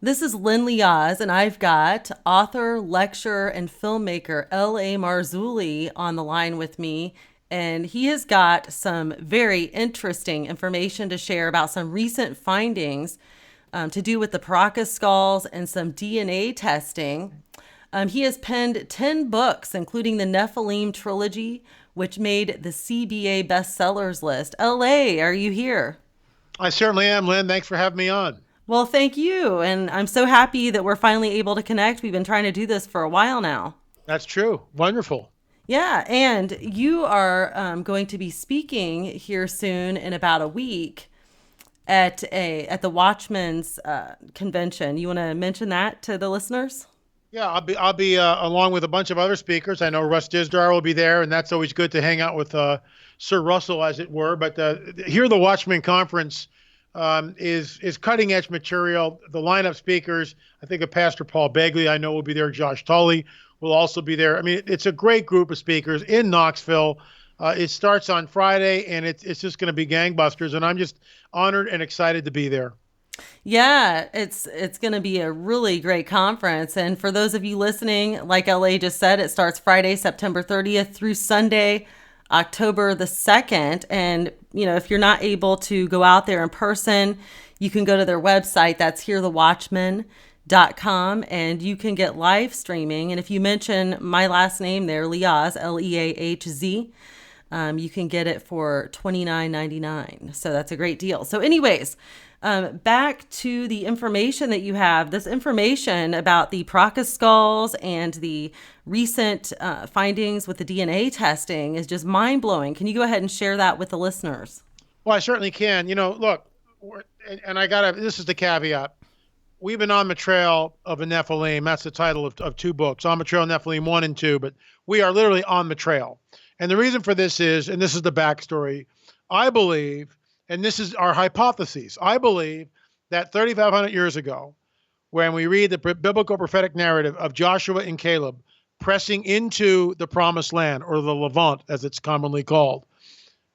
This is Lynn Liaz, and I've got author, lecturer, and filmmaker L.A. Marzulli on the line with me. And he has got some very interesting information to share about some recent findings to do with the Paracas skulls and some DNA testing. He has penned 10 books, including the Nephilim trilogy, which made the CBA bestsellers list. LA, are you here? I certainly am, Lynn. Thanks for having me on. Well, thank you. And I'm so happy that we're finally able to connect. We've been trying to do this for a while now. That's true. Wonderful. Yeah. And you are going to be speaking here soon in about a week at the Watchmen's convention. You want to mention that to the listeners? Yeah, I'll be along with a bunch of other speakers. I know Russ Dizdar will be there, and that's always good to hang out with Sir Russell, as it were. But here, the Watchmen Conference is cutting edge material. The lineup speakers, I think of Pastor Paul Begley, I know will be there. Josh Tully will also be there. I mean, it's a great group of speakers in Knoxville. It starts on Friday, and it's just going to be gangbusters. And I'm just honored and excited to be there. Yeah, it's going to be a really great conference. And for those of you listening, like LA just said, it starts Friday, September 30th through Sunday, October the 2nd. And, if you're not able to go out there in person, you can go to their website. That's hearthewatchman.com, and you can get live streaming. And if you mention my last name there, Leahz, Leahz, you can get it for $29.99. So that's a great deal. So anyways, back to the information that you have. This information about the Paracas skulls and the recent findings with the DNA testing is just mind blowing. Can you go ahead and share that with the listeners? Well, I certainly can. Look, and this is the caveat. We've been on the trail of a Nephilim. That's the title of two books, On the Trail Nephilim 1 and 2, but we are literally on the trail. And the reason for this is, and this is the backstory, I believe, and this is our hypothesis, I believe that 3,500 years ago, when we read the biblical prophetic narrative of Joshua and Caleb pressing into the promised land, or the Levant, as it's commonly called,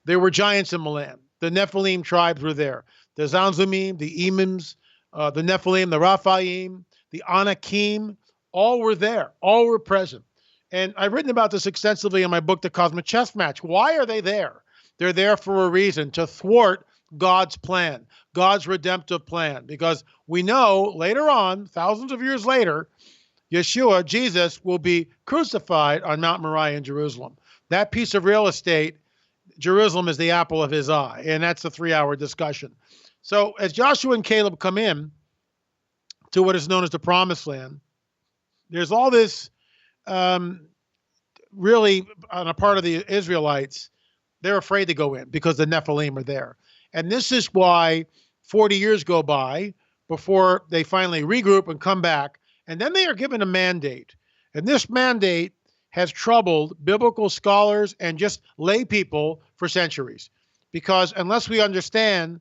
there were giants in the land. The Nephilim tribes were there. The Zanzumim, the Emims, the Nephilim, the Raphaim, the Anakim, all were there. All were present. And I've written about this extensively in my book, The Cosmic Chess Match. Why are they there? They're there for a reason, to thwart God's plan, God's redemptive plan. Because we know later on, thousands of years later, Yeshua, Jesus, will be crucified on Mount Moriah in Jerusalem. That piece of real estate, Jerusalem, is the apple of his eye. And that's a 3-hour discussion. So as Joshua and Caleb come in to what is known as the Promised Land, there's all this really on a part of the Israelites, they're afraid to go in because the Nephilim are there. And this is why 40 years go by before they finally regroup and come back. And then they are given a mandate. And this mandate has troubled biblical scholars and just lay people for centuries. Because unless we understand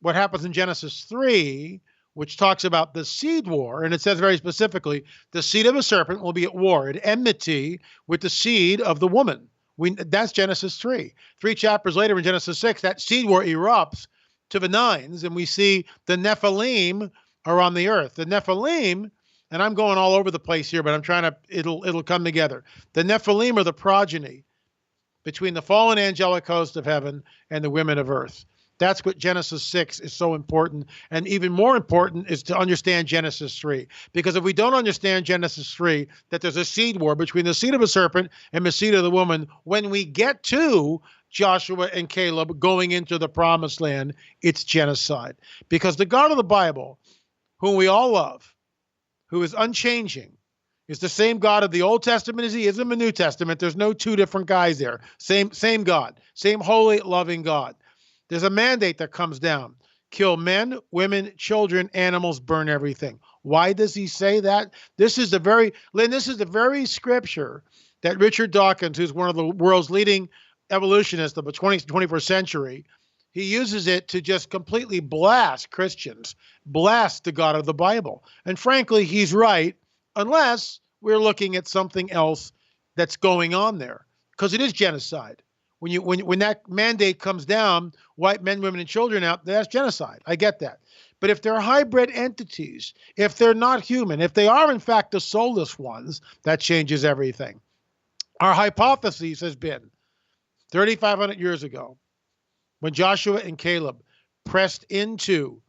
what happens in Genesis 3, which talks about the seed war, and it says very specifically, the seed of a serpent will be at war, at enmity with the seed of the woman. That's Genesis 3. 3 chapters later in Genesis 6, that seed war erupts to the nines, and we see the Nephilim are on the earth. The Nephilim, and I'm going all over the place here, but I'm trying to, it'll come together. The Nephilim are the progeny between the fallen angelic host of heaven and the women of earth. That's what Genesis 6 is so important. And even more important is to understand Genesis 3. Because if we don't understand Genesis 3, that there's a seed war between the seed of a serpent and the seed of the woman, when we get to Joshua and Caleb going into the promised land, it's genocide. Because the God of the Bible, whom we all love, who is unchanging, is the same God of the Old Testament as he is in the New Testament. There's no two different guys there. Same God, same holy, loving God. There's a mandate that comes down. Kill men, women, children, animals, burn everything. Why does he say that? This is the very scripture that Richard Dawkins, who's one of the world's leading evolutionists of the 20th, 21st century, he uses it to just completely blast Christians, blast the God of the Bible. And frankly, he's right, unless we're looking at something else that's going on there, because it is genocide. When that mandate comes down, white men, women, and children out, that's genocide. I get that. But if they're hybrid entities, if they're not human, if they are in fact the soulless ones, that changes everything. Our hypothesis has been 3,500 years ago, when Joshua and Caleb pressed into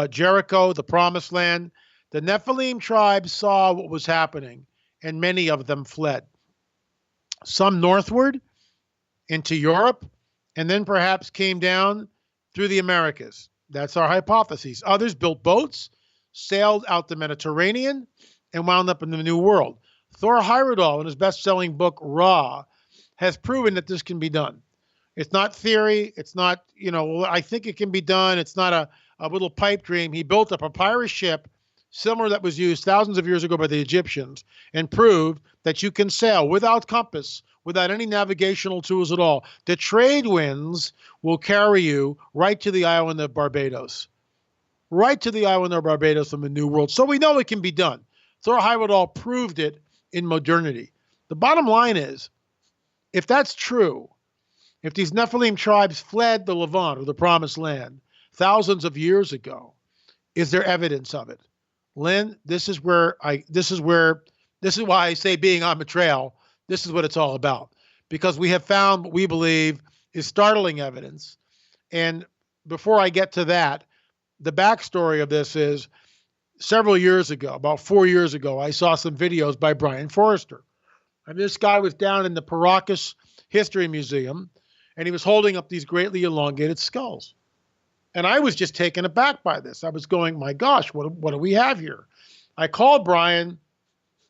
Jericho, the promised land, the Nephilim tribes saw what was happening, and many of them fled. Some northward into Europe, and then perhaps came down through the Americas. That's our hypothesis. Others built boats, sailed out the Mediterranean, and wound up in the New World. Thor Heyerdahl, in his best-selling book, Ra, has proven that this can be done. It's not theory. It's not, I think it can be done. It's not a little pipe dream. He built a papyrus ship similar that was used thousands of years ago by the Egyptians and proved that you can sail without compass, without any navigational tools at all. The trade winds will carry you right to the island of Barbados. Right to the island of Barbados in the New World. So we know it can be done. Thor Heyerdahl proved it in modernity. The bottom line is, if that's true, if these Nephilim tribes fled the Levant or the Promised Land thousands of years ago, is there evidence of it? Lynn, this is why I say being on the trail, this is what it's all about. Because we have found what we believe is startling evidence. And before I get to that, the backstory of this is several years ago, about 4 years ago, I saw some videos by Brian Forrester. And this guy was down in the Paracas History Museum, and he was holding up these greatly elongated skulls. And I was just taken aback by this. I was going, my gosh, what do we have here? I called Brian.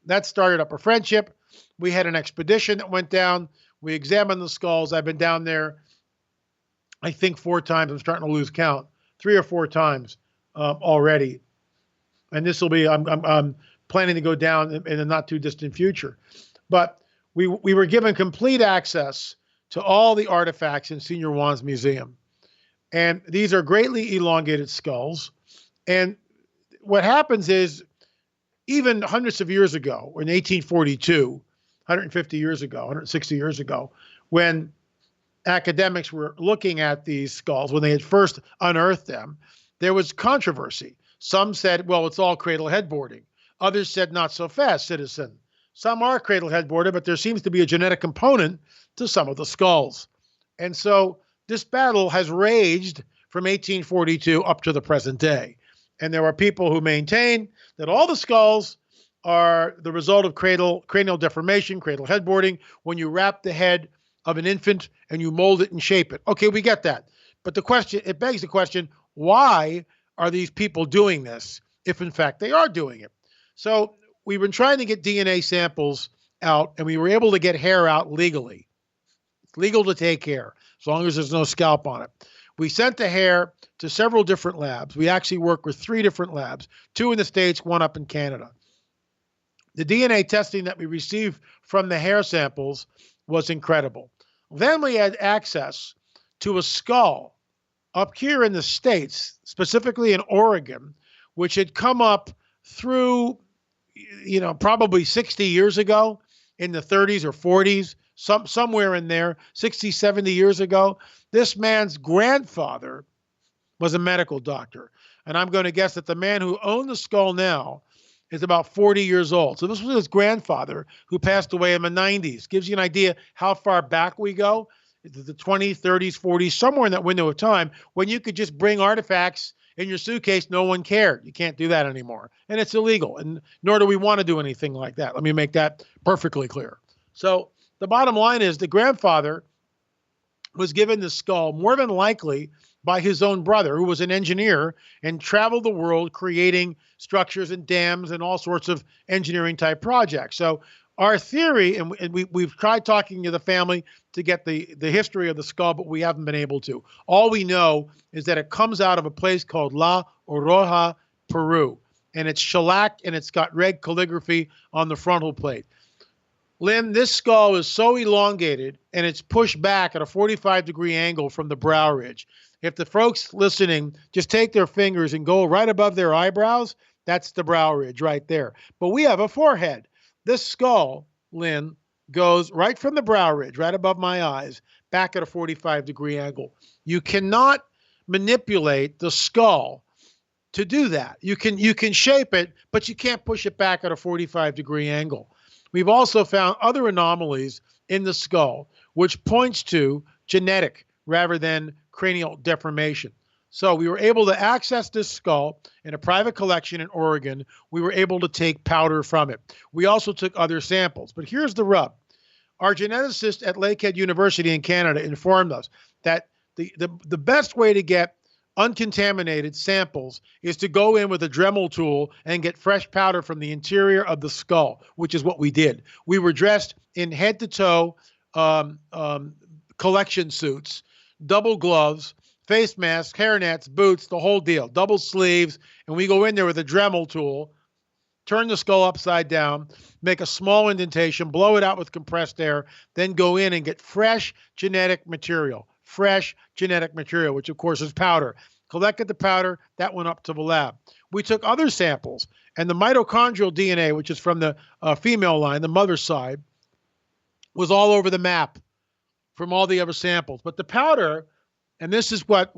That started up a friendship. We had an expedition that went down. We examined the skulls. I've been down there, I think 4 times. I'm starting to lose count. 3 or 4 times already. And this will be, I'm planning to go down in the not too distant future. But we were given complete access to all the artifacts in Senior Juan's museum. And these are greatly elongated skulls. And what happens is, even hundreds of years ago, in 1842, 150 years ago, 160 years ago, when academics were looking at these skulls, when they had first unearthed them, there was controversy. Some said, well, it's all cradle headboarding. Others said, not so fast, citizen. Some are cradle headboarded, but there seems to be a genetic component to some of the skulls. And so this battle has raged from 1842 up to the present day. And there are people who maintain that all the skulls are the result of cranial deformation, cradle headboarding, when you wrap the head of an infant and you mold it and shape it. Okay, we get that. But it begs the question, why are these people doing this if in fact they are doing it? So we've been trying to get DNA samples out, and we were able to get hair out legally. It's legal to take hair, as long as there's no scalp on it. We sent the hair to several different labs. We actually work with 3 different labs, 2 in the States, 1 up in Canada. The DNA testing that we received from the hair samples was incredible. Then we had access to a skull up here in the States, specifically in Oregon, which had come up through, probably 60 years ago, in the 30s or 40s, somewhere in there, 60, 70 years ago. This man's grandfather was a medical doctor. And I'm going to guess that the man who owned the skull now is about 40 years old. So this was his grandfather who passed away in the 90s. Gives you an idea how far back we go. The 20s, 30s, 40s, somewhere in that window of time when you could just bring artifacts in your suitcase, no one cared. You can't do that anymore. And it's illegal. And nor do we want to do anything like that. Let me make that perfectly clear. So the bottom line is the grandfather was given the skull more than likely by his own brother, who was an engineer and traveled the world creating structures and dams and all sorts of engineering type projects. So our theory, and we've tried talking to the family to get the history of the skull, but we haven't been able to. All we know is that it comes out of a place called La Oroja, Peru. And it's shellacked, and it's got red calligraphy on the frontal plate. Lynn, this skull is so elongated, and it's pushed back at a 45-degree angle from the brow ridge. If the folks listening just take their fingers and go right above their eyebrows, that's the brow ridge right there. But we have a forehead. This skull, Lynn, goes right from the brow ridge, right above my eyes, back at a 45-degree angle. You cannot manipulate the skull to do that. You can shape it, but you can't push it back at a 45-degree angle. We've also found other anomalies in the skull, which points to genetic rather than cranial deformation. So we were able to access this skull in a private collection in Oregon. We were able to take powder from it. We also took other samples. But here's the rub. Our geneticist at Lakehead University in Canada informed us that the best way to get uncontaminated samples is to go in with a Dremel tool and get fresh powder from the interior of the skull, which is what we did. We were dressed in head to toe collection suits, double gloves, face masks, hairnets, boots, the whole deal, double sleeves. And we go in there with a Dremel tool, turn the skull upside down, make a small indentation, blow it out with compressed air, then go in and get fresh genetic material, which of course is powder. Collected the powder, that went up to the lab. We took other samples, and the mitochondrial DNA, which is from the female line, the mother's side, was all over the map from all the other samples. But the powder, and this is what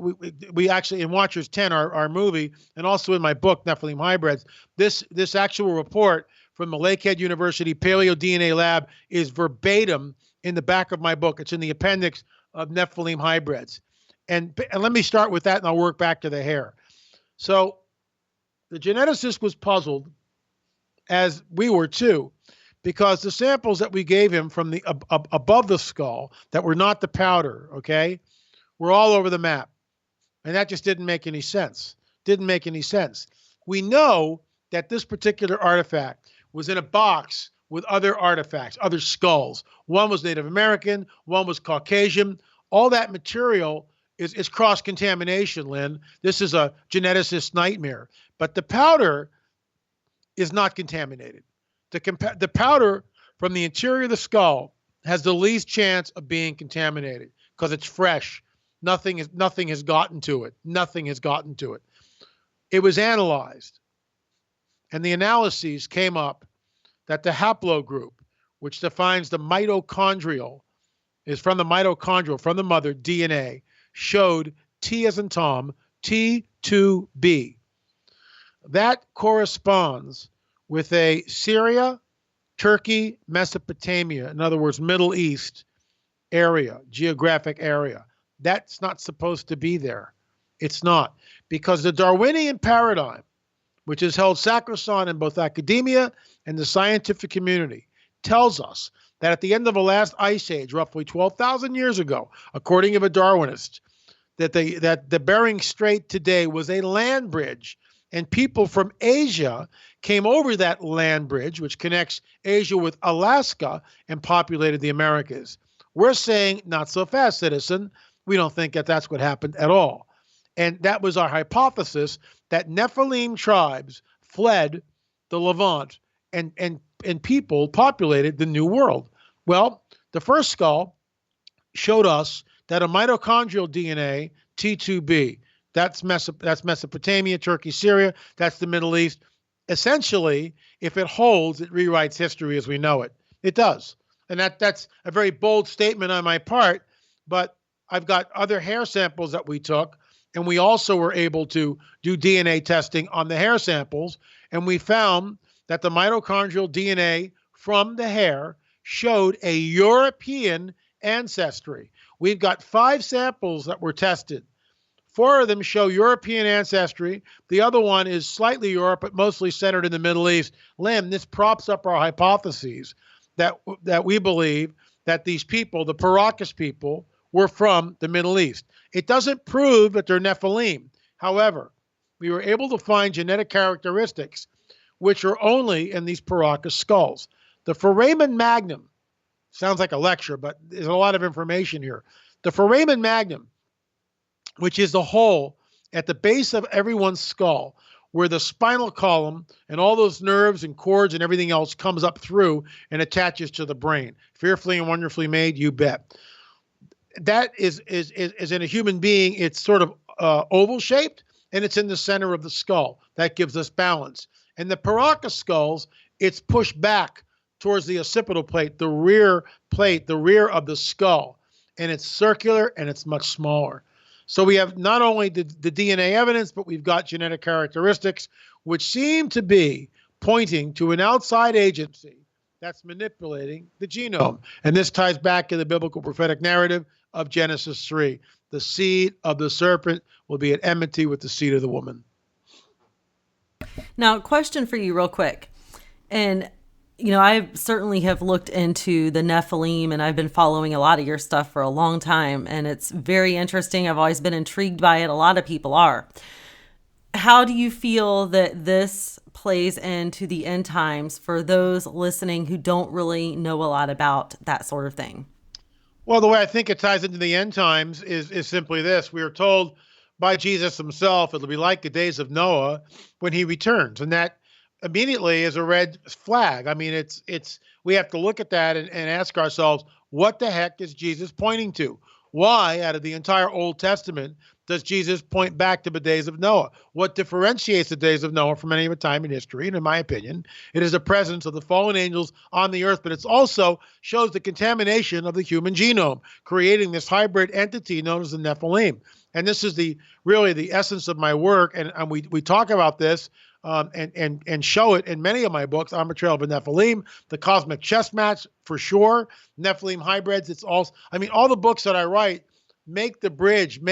we actually, in Watchers 10, our movie, and also in my book, Nephilim Hybrids, this actual report from the Lakehead University Paleo DNA Lab is verbatim in the back of my book. It's in the appendix of Nephilim Hybrids. And let me start with that, and I'll work back to the hair. So the geneticist was puzzled, as we were too, because the samples that we gave him from the above the skull that were not the powder, okay, were all over the map. And that just didn't make any sense. We know that this particular artifact was in a box with other artifacts, other skulls. One was Native American, one was Caucasian. All that material is cross-contamination, Lynn. This is a geneticist's nightmare. But the powder is not contaminated. The powder from the interior of the skull has the least chance of being contaminated because it's fresh. Nothing has gotten to it. It was analyzed, and the analyses came up that the haplogroup, which defines the mitochondrial, is from the mitochondrial, from the mother DNA, showed T as in Tom, T2B. That corresponds with a Syria, Turkey, Mesopotamia, in other words, Middle East area, geographic area. That's not supposed to be there. It's not. Because the Darwinian paradigm, which is held sacrosanct in both academia and the scientific community, tells us that at the end of the last ice age, roughly 12,000 years ago, according to a Darwinist, that the Bering Strait today was a land bridge, and people from Asia came over that land bridge, which connects Asia with Alaska, and populated the Americas. We're saying, not so fast, citizen. We don't think that that's what happened at all. And that was our hypothesis, that Nephilim tribes fled the Levant and people populated the New World. Well, the first skull showed us that a mitochondrial DNA, T2B, that's Mesopotamia, Turkey, Syria, that's the Middle East. Essentially, if it holds, it rewrites history as we know it. It does. And that's a very bold statement on my part, but I've got other hair samples that we took, and we also were able to do DNA testing on the hair samples, and we found that the mitochondrial DNA from the hair showed a European ancestry. We've got 5 samples that were tested. 4 of them show European ancestry. The other one is slightly Europe, but mostly centered in the Middle East. Lynn, this props up our hypotheses that we believe that these people, the Paracas people, were from the Middle East. It doesn't prove that they're Nephilim. However, we were able to find genetic characteristics which are only in these Paracas skulls. The foramen magnum, sounds like a lecture, but there's a lot of information here. The foramen magnum, which is the hole at the base of everyone's skull, where the spinal column and all those nerves and cords and everything else comes up through and attaches to the brain. Fearfully and wonderfully made, you bet. That is in a human being, it's sort of oval shaped, and it's in the center of the skull. That gives us balance. And the Paracas skulls, it's pushed back towards the occipital plate, the rear of the skull. And it's circular and it's much smaller. So we have not only the DNA evidence, but we've got genetic characteristics, which seem to be pointing to an outside agency that's manipulating the genome. And this ties back to the biblical prophetic narrative of Genesis 3. The seed of the serpent will be at enmity with the seed of the woman. Now, question for you real quick. And, I certainly have looked into the Nephilim, and I've been following a lot of your stuff for a long time. And it's very interesting. I've always been intrigued by it. A lot of people are. How do you feel that this plays into the end times for those listening who don't really know a lot about that sort of thing? Well, the way I think it ties into the end times is simply this. We are told by Jesus himself it'll be like the days of Noah when he returns. And that immediately is a red flag. I mean, it's we have to look at that and ask ourselves, what the heck is Jesus pointing to? Why, out of the entire Old Testament, does Jesus point back to the days of Noah? What differentiates the days of Noah from any other time in history? And in my opinion, it is the presence of the fallen angels on the earth, but it also shows the contamination of the human genome, creating this hybrid entity known as the Nephilim. And this is really the essence of my work. And we talk about this and show it in many of my books. On Betrayal of the Nephilim, The Cosmic Chess Match, for sure. Nephilim hybrids. It's all. I mean, all the books that I write make a bridge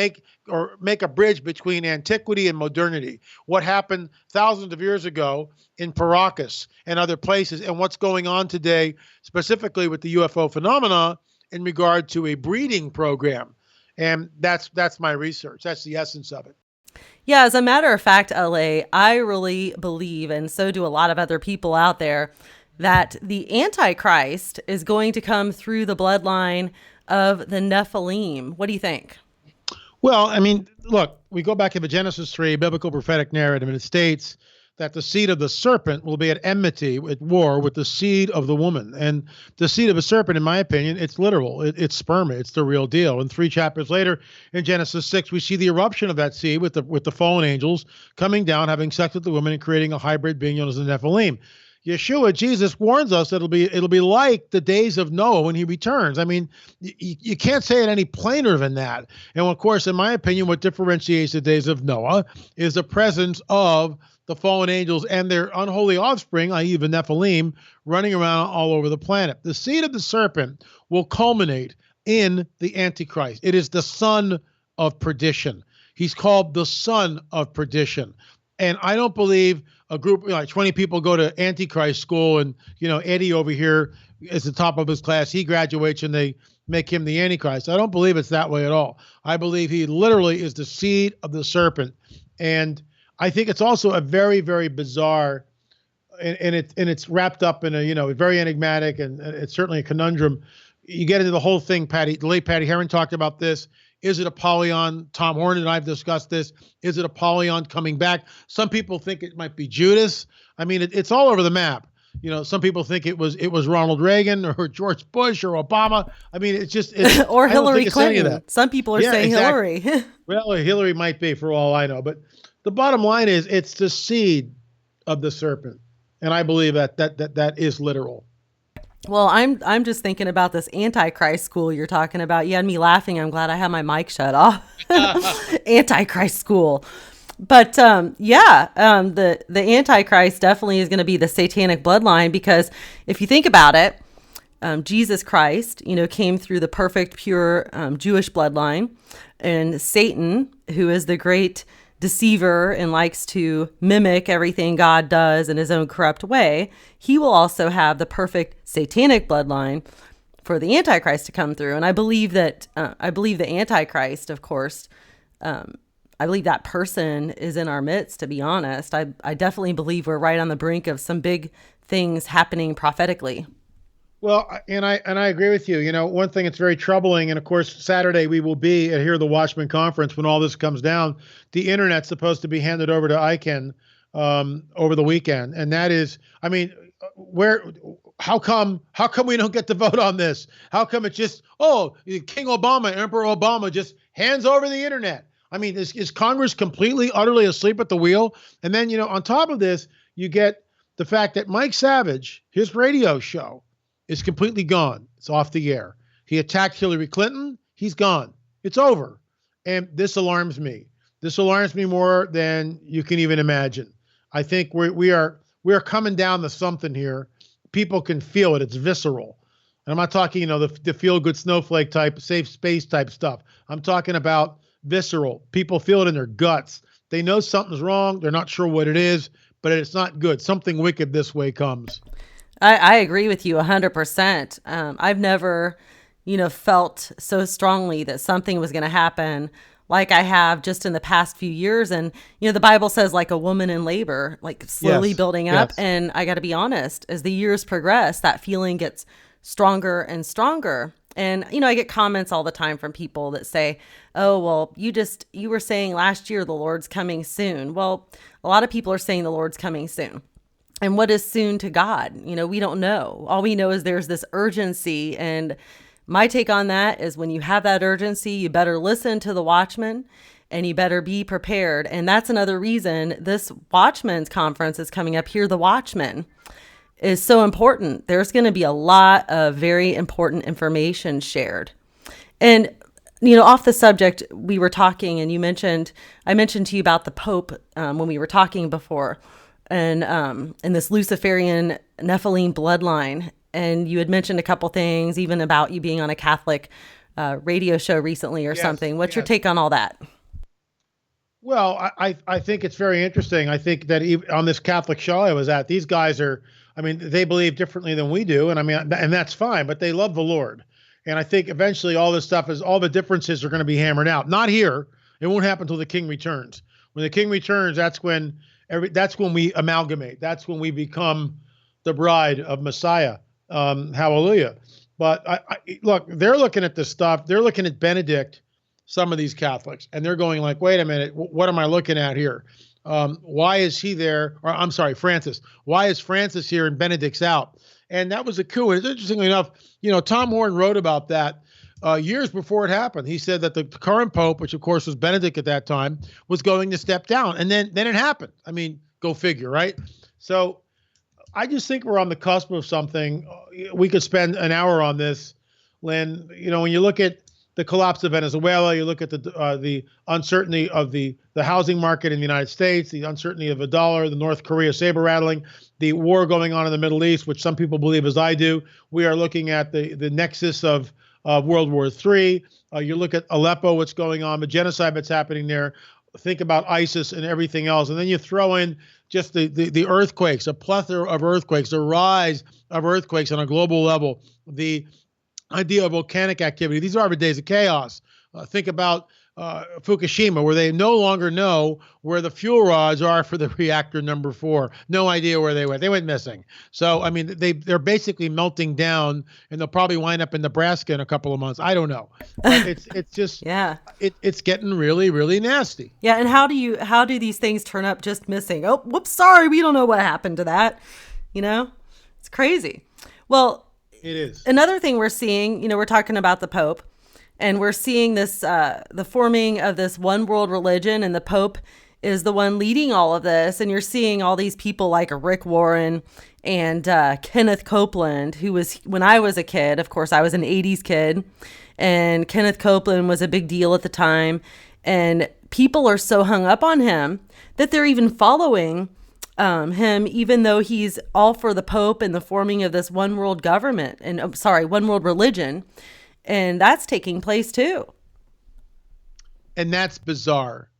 between antiquity and modernity. What happened thousands of years ago in Paracas and other places, and what's going on today, specifically with the UFO phenomena in regard to a breeding program. And that's my research. That's the essence of it. Yeah, as a matter of fact, LA, I really believe, and so do a lot of other people out there, that the Antichrist is going to come through the bloodline of the Nephilim. What do you think? Well, I mean, look, we go back to the Genesis 3 biblical prophetic narrative, and it states that the seed of the serpent will be at enmity, at war with the seed of the woman. And the seed of the serpent, in my opinion, it's literal. It's sperma. It's the real deal. And 3 chapters later, in Genesis 6, we see the eruption of that seed with the fallen angels coming down, having sex with the woman, and creating a hybrid being known as the Nephilim. Yeshua, Jesus, warns us that it'll be like the days of Noah when he returns. I mean, you can't say it any plainer than that. And of course, in my opinion, what differentiates the days of Noah is the presence of the fallen angels and their unholy offspring, i.e. the Nephilim, running around all over the planet. The seed of the serpent will culminate in the Antichrist. It is the son of perdition. He's called the son of perdition. And I don't believe a group like 20 people go to Antichrist school and, Eddie over here is the top of his class. He graduates and they make him the Antichrist. I don't believe it's that way at all. I believe he literally is the seed of the serpent. And I think it's also a very, very bizarre, and it's wrapped up in a very enigmatic, and it's certainly a conundrum. You get into the whole thing. The late Patty Heron talked about this. Is it Apollyon? Tom Horn and I have discussed this. Is it Apollyon coming back? Some people think it might be Judas. I mean, it's all over the map. Some people think it was Ronald Reagan or George Bush or Obama. I mean, or Hillary Clinton. Some people are saying exactly. Hillary. Well, Hillary might be, for all I know, but the bottom line is it's the seed of the serpent, and I believe that is literal. Well, I'm just thinking about this Antichrist school you're talking about. You had me laughing. I'm glad I had my mic shut off. Antichrist school. But the Antichrist definitely is going to be the satanic bloodline, because if you think about it, Jesus Christ, came through the perfect, pure Jewish bloodline, and Satan, who is the great deceiver and likes to mimic everything God does in his own corrupt way, he will also have the perfect satanic bloodline for the Antichrist to come through. And I believe that, the Antichrist, of course, I believe that person is in our midst, to be honest. I definitely believe we're right on the brink of some big things happening prophetically. Well, and I agree with you. One thing that's very troubling, and of course, Saturday we will be at the Watchman Conference when all this comes down. The internet's supposed to be handed over to ICANN over the weekend, and that is, I mean, how come we don't get to vote on this? How come it's just, King Obama, Emperor Obama just hands over the internet? I mean, is Congress completely, utterly asleep at the wheel? And then, on top of this, you get the fact that Mike Savage, his radio show, is completely gone. It's off the air. He attacked Hillary Clinton. He's gone. It's over. And this alarms me. This alarms me more than you can even imagine. I think we are coming down to something here. People can feel it. It's visceral. And I'm not talking, the feel good snowflake type, safe space type stuff. I'm talking about visceral. People feel it in their guts. They know something's wrong. They're not sure what it is, but it's not good. Something wicked this way comes. I agree with you 100%. I've never, felt so strongly that something was going to happen like I have just in the past few years. And, the Bible says like a woman in labor, like slowly Yes. building up. Yes. And I got to be honest, as the years progress, that feeling gets stronger and stronger. And, I get comments all the time from people that say, oh, well, you were saying last year the Lord's coming soon. Well, a lot of people are saying the Lord's coming soon. And what is soon to God? We don't know. All we know is there's this urgency. And my take on that is when you have that urgency, you better listen to the watchman and you better be prepared. And that's another reason this Watchmen's Conference is coming up here. The Watchman is so important. There's going to be a lot of very important information shared. And, off the subject, we were talking and I mentioned to you about the Pope when we were talking before and this Luciferian Nephilim bloodline. And you had mentioned a couple things, even about you being on a Catholic radio show recently or something. What's your take on all that? Well, I think it's very interesting. I think that even on this Catholic show I was at, these guys they believe differently than we do. And that's fine, but they love the Lord. And I think eventually all the differences are going to be hammered out. Not here. It won't happen until the King returns. When the King returns, that's when we amalgamate. That's when we become the bride of Messiah. Hallelujah. But look, they're looking at this stuff. They're looking at Benedict, some of these Catholics, and they're going like, wait a minute, what am I looking at here? Why is he there? Or I'm sorry, Francis. Why is Francis here and Benedict's out? And that was a coup. And interestingly enough, Tom Horn wrote about that years before it happened. He said that the current Pope, which of course was Benedict at that time, was going to step down. And then it happened. Go figure, right? So I just think we're on the cusp of something. We could spend an hour on this, Lynn. When you look at the collapse of Venezuela, you look at the uncertainty of the housing market in the United States, the uncertainty of the dollar, the North Korea saber rattling, the war going on in the Middle East, which some people believe as I do. We are looking at the nexus of World War III. You look at Aleppo, what's going on, the genocide that's happening there. Think about ISIS and everything else. And then you throw in just the earthquakes, a plethora of earthquakes, the rise of earthquakes on a global level, the idea of volcanic activity. These are the days of chaos. Think about Fukushima, where they no longer know where the fuel rods are for the reactor number 4. No idea where they went. They went missing. So, they're basically melting down, and they'll probably wind up in Nebraska in a couple of months. I don't know. But it's just Yeah. It's getting really, really nasty. Yeah. And how do these things turn up just missing? Oh, whoops, sorry, we don't know what happened to that. It's crazy. Well, It is. another thing we're seeing, we're talking about the Pope, and we're seeing this, the forming of this one world religion, and the Pope is the one leading all of this. And you're seeing all these people like Rick Warren and Kenneth Copeland, who was, when I was a kid, of course, I was an 80s kid, and Kenneth Copeland was a big deal at the time. And people are so hung up on him that they're even following him, even though he's all for the Pope and the forming of this one world government and one world religion. And that's taking place too. And that's bizarre.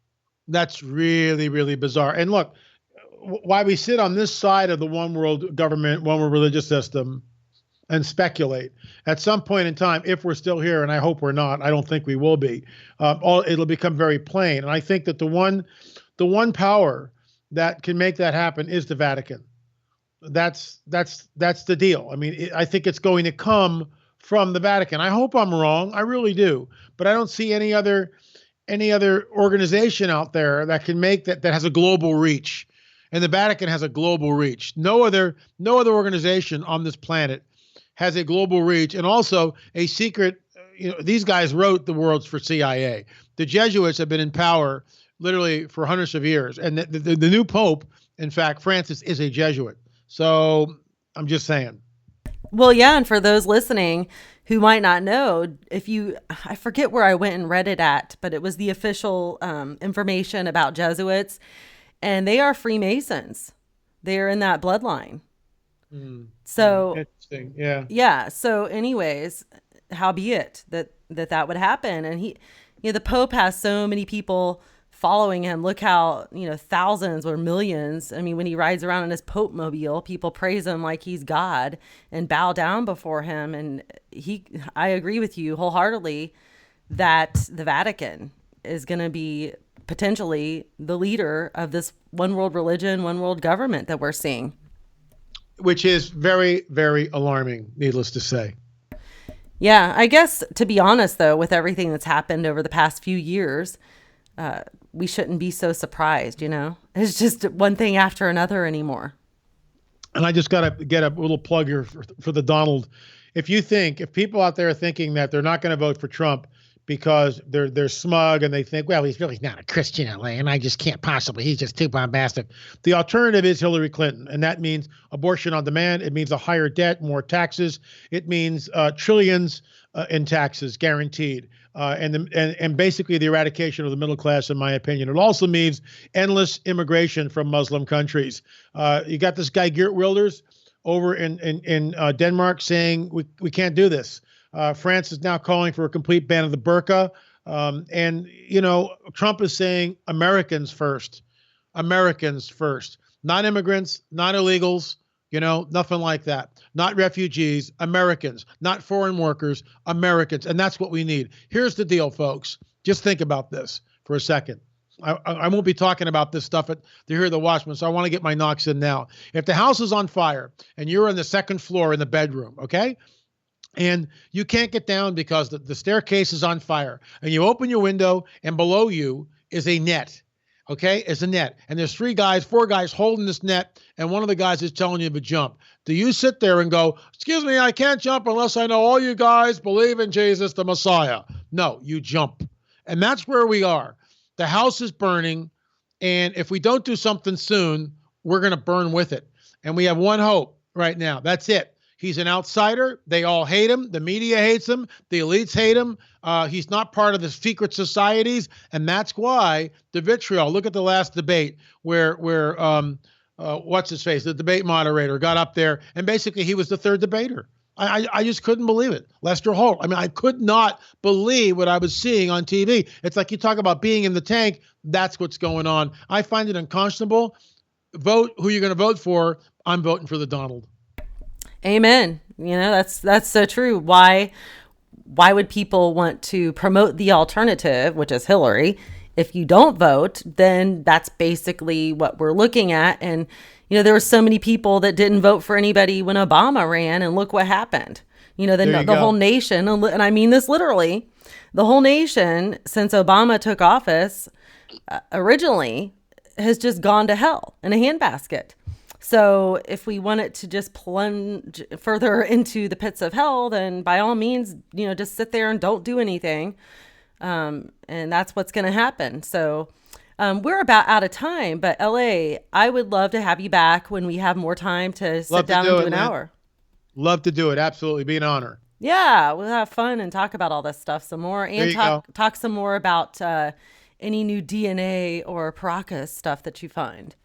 That's really, really bizarre. And look, why we sit on this side of the one world government, one world religious system and speculate at some point in time, if we're still here, and I hope we're not, I don't think we will be, it'll become very plain. And I think that the one power that can make that happen is the Vatican. That's the deal. I think it's going to come from the Vatican. I hope I'm wrong. I really do. But I don't see any other organization out there that can make that has a global reach. And the Vatican has a global reach. No other organization on this planet has a global reach, and also a secret. These guys wrote the words for CIA. The Jesuits have been in power literally for hundreds of years. And the new Pope, in fact, Francis, is a Jesuit. So I'm just saying. Well, yeah, and for those listening who might not know, I forget where I went and read it at, but it was the official information about Jesuits, and they are Freemasons. They are in that bloodline. So, Interesting. Yeah. yeah. So, anyways, howbeit that would happen, and the Pope has so many people following him. Look how thousands or millions. I mean, when he rides around in his Pope mobile, people praise him like he's God and bow down before him. And I agree with you wholeheartedly that the Vatican is going to be potentially the leader of this one world religion, one world government that we're seeing. Which is very, very alarming, needless to say. Yeah, I guess to be honest, though, with everything that's happened over the past few years, we shouldn't be so surprised, It's just one thing after another anymore. And I just got to get a little plug here for the Donald. If people out there are thinking that they're not going to vote for Trump because they're smug and they think, well, he's really not a Christian, and I just can't possibly, he's just too bombastic. The alternative is Hillary Clinton, and that means abortion on demand. It means a higher debt, more taxes. It means trillions in taxes guaranteed. And basically the eradication of the middle class, in my opinion. It also means endless immigration from Muslim countries. You got this guy, Geert Wilders, over in Denmark saying we can't do this. France is now calling for a complete ban of the burqa. And Trump is saying Americans first, not immigrants, not illegals, nothing like that. Not refugees, Americans, not foreign workers, Americans. And that's what we need. Here's the deal, folks. Just think about this for a second. I won't be talking about this stuff to hear the Watchmen, so I want to get my knocks in now. If the house is on fire and you're on the second floor in the bedroom, okay? And you can't get down because the staircase is on fire, and you open your window and below you is a net. Okay, is a net. And there's four guys holding this net, and one of the guys is telling you to jump. Do you sit there and go, excuse me, I can't jump unless I know all you guys believe in Jesus, the Messiah? No, you jump. And that's where we are. The house is burning, and if we don't do something soon, we're going to burn with it. And we have one hope right now. That's it. He's an outsider. They all hate him. The media hates him. The elites hate him. He's not part of the secret societies, and that's why the vitriol. Look at the last debate where what's his face, the debate moderator, got up there, and basically he was the third debater. I just couldn't believe it. Lester Holt. I mean, I could not believe what I was seeing on TV. It's like you talk about being in the tank. That's what's going on. I find it unconscionable. Vote who you're going to vote for. I'm voting for the Donald. Amen. That's so true. Why would people want to promote the alternative, which is Hillary? If you don't vote, then that's basically what we're looking at. And, there were so many people that didn't vote for anybody when Obama ran, and look what happened. The whole nation, and I mean this literally, the whole nation since Obama took office originally has just gone to hell in a handbasket. So if we want it to just plunge further into the pits of hell, then by all means, just sit there and don't do anything. And that's what's going to happen. So we're about out of time, but LA, I would love to have you back when we have more time to sit down and do an hour. Love to do it. Absolutely. Be an honor. Yeah, we'll have fun and talk about all this stuff some more, and talk some more about any new DNA or Paracas stuff that you find.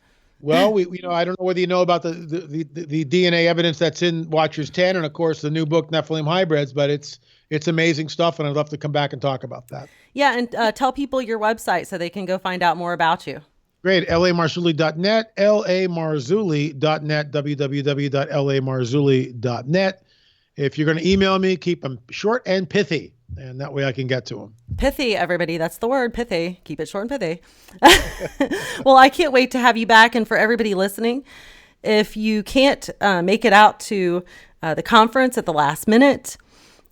Well, I don't know whether you know about the DNA evidence that's in Watchers 10, and of course the new book Nephilim Hybrids, but it's amazing stuff, and I'd love to come back and talk about that. Yeah, and tell people your website so they can go find out more about you. Great, lamarzulli.net, lamarzulli.net, www.lamarzulli.net. If you're going to email me, keep them short and pithy, and that way I can get to them. Pithy, everybody. That's the word, pithy. Keep it short and pithy. Well, I can't wait to have you back. And for everybody listening, if you can't make it out to the conference at the last minute,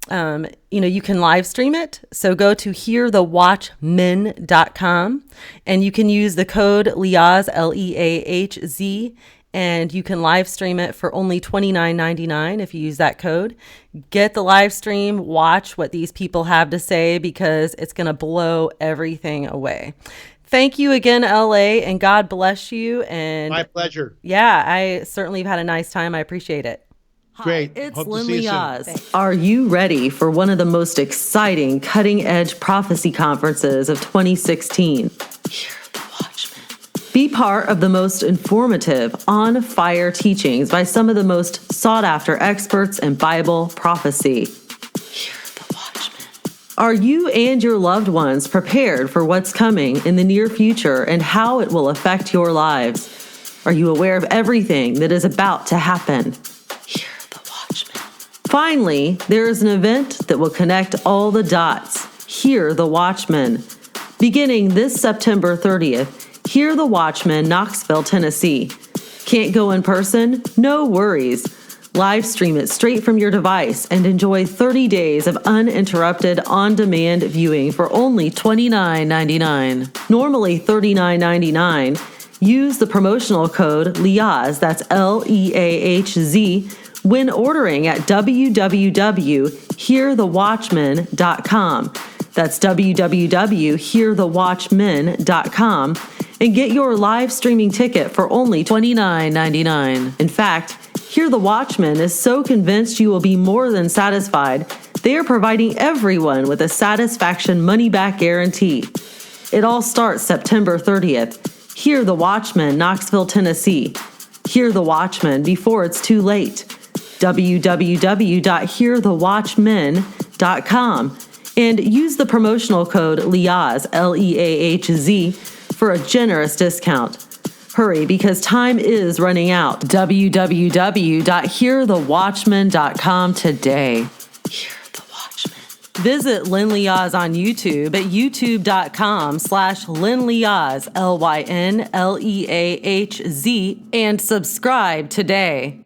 you can live stream it. So go to hearthewatchmen.com, and you can use the code LEAHZ, LEAHZ, and you can live stream it for only $29.99 if you use that code. Get the live stream, watch what these people have to say, because it's going to blow everything away. Thank you again, LA, and God bless you. And my pleasure. Yeah, I certainly have had a nice time. I appreciate it. Great. It's Hope to Lynn see you soon. Liaz. Are you ready for one of the most exciting cutting-edge prophecy conferences of 2016? Hear the Watchman. Be part of the most informative, on-fire teachings by some of the most sought-after experts in Bible prophecy. Hear the Watchman. Are you and your loved ones prepared for what's coming in the near future and how it will affect your lives? Are you aware of everything that is about to happen? Hear the Watchman. Finally, there is an event that will connect all the dots. Hear the Watchman. Beginning this September 30th, Hear the Watchman, Knoxville, Tennessee. Can't go in person? No worries. Live stream it straight from your device and enjoy 30 days of uninterrupted on-demand viewing for only $29.99. Normally $39.99. Use the promotional code LEAHZ, that's LEAHZ, when ordering at www.hearthewatchman.com. That's www.hearthewatchman.com, and get your live streaming ticket for only $29.99. In fact, Hear the Watchman is so convinced you will be more than satisfied, they are providing everyone with a satisfaction money-back guarantee. It all starts September 30th. Hear the Watchman, Knoxville, Tennessee. Hear the Watchman before it's too late. www.hearthewatchman.com and use the promotional code LEAHZ, LEAHZ, for a generous discount. Hurry, because time is running out. www.hearthewatchman.com today. Hear the Watchman. Visit Lynn Liaz on YouTube at youtube.com/Lynn Liaz, LYNLEAHZ, and subscribe today.